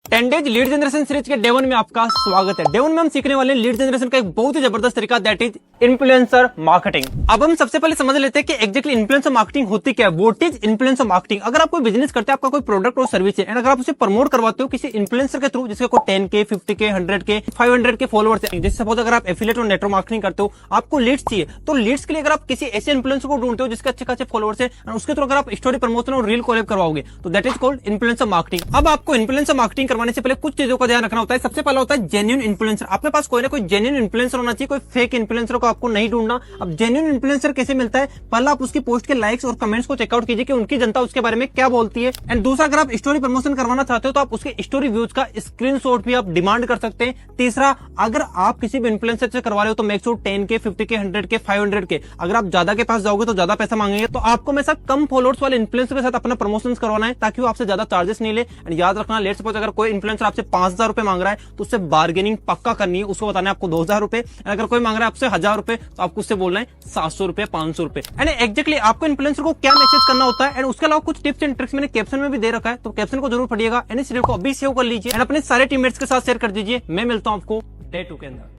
10 days lead generation series के day 1 में आपका स्वागत है। डे 1 में हम सीखने वाले लीड जनरेशन का एक बहुत ही जबरदस्त तरीका, दैट इज इन्फ्लुएंसर मार्केटिंग। अब हम सबसे पहले समझ लेते हैं कि एग्जैक्टली इन्फ्लुएंसर मार्केटिंग होती क्या है। What is influencer marketing? अगर आप कोई बिजनेस करते हैं, आपका कोई प्रोडक्ट और सर्विस है, एंड अगर आप उसे प्रमोट करवाते हो किसी इन्फ्लुएंसर के थ्रू, जिसके कोई 10K, 50K, 100K, 500K followers है, जैसे सपोज अगर आप एफिलिएट और नेटवर्क मार्केटिंग करते हो, आपको लीड्स चाहिए, तो लीड्स के लिए अगर आप किसी ऐसे इन्फ्लुएंसर को ढूंढते हो जिसके अच्छे खासे फॉलोअर्स है, उसके थ्रू अगर आप स्टोरी प्रमोशन और रील कोलैब करवाओगे, तो that is called influencer marketing. अब आपको इन्फ्लुएंसर मार्केटिंग करवाने से पहले कुछ चीजों का ध्यान रखना होता है। सबसे पहला होता है जेन्युइन इन्फ्लुएंसर। आपके पास कोई ना कोई जेन्युइन इन्फ्लुएंसर होना चाहिए, कोई फेक इन्फ्लुएंसर को आपको नहीं ढूंढना। अब जेन्युइन इन्फ्लुएंसर कैसे मिलता है? पहला आप उसकी पोस्ट के लाइक्स और कमेंट्स को चेकआउट कीजिए कि उनकी जनता उसके बारे में क्या बोलती है। एंड दूसरा, अगर आप स्टोरी प्रमोशन करवाना चाहते हो तो आप उसके स्टोरी व्यूज का स्क्रीनशॉट भी आप डिमांड कर सकते हैं। तीसरा, अगर आप किसी भी इन्फ्लुएंसर से करवा रहे हो तो make sure 10K, 50K, 100K, 500K। अगर आप ज्यादा के पास जाओगे तो ज्यादा पैसा मांगेंगे, तो आपको हमेशा कम फॉलोअर्स वाले इन्फ्लुएंसर के साथ अपना प्रमोशन करवाना है, ताकि वो आपसे ज्यादा चार्जेस नहीं ले। एंड याद रखना, लेट्स सपोज अगर कोई इन्फ्लुएंसर आपसे 5000 रुपए मांग रहा है तो उससे बार्गेनिंग पक्का करनी है। उसको बताना है आपको 2000 रुपए। अगर कोई मांग रहा है आपसे 1000 रुपए तो आपको उससे बोलना है 700 रुपए, 500 रुपए। एंड एक्जेक्टली आपको इन्फ्लुएंसर को क्या मैसेज करना होता है, एंड उसके अलावा कुछ टिप्स एंड ट्रिक्स मैंने कैप्शन में भी दे रखा है, तो कैप्शन को जरूर पढ़िएगा। एंड इस वीडियो को अभी सेव कर लीजिए एंड अपने सारे टीममेट्स के साथ शेयर कर दीजिए। मैं मिलता हूं आपको डे 2 के अंदर।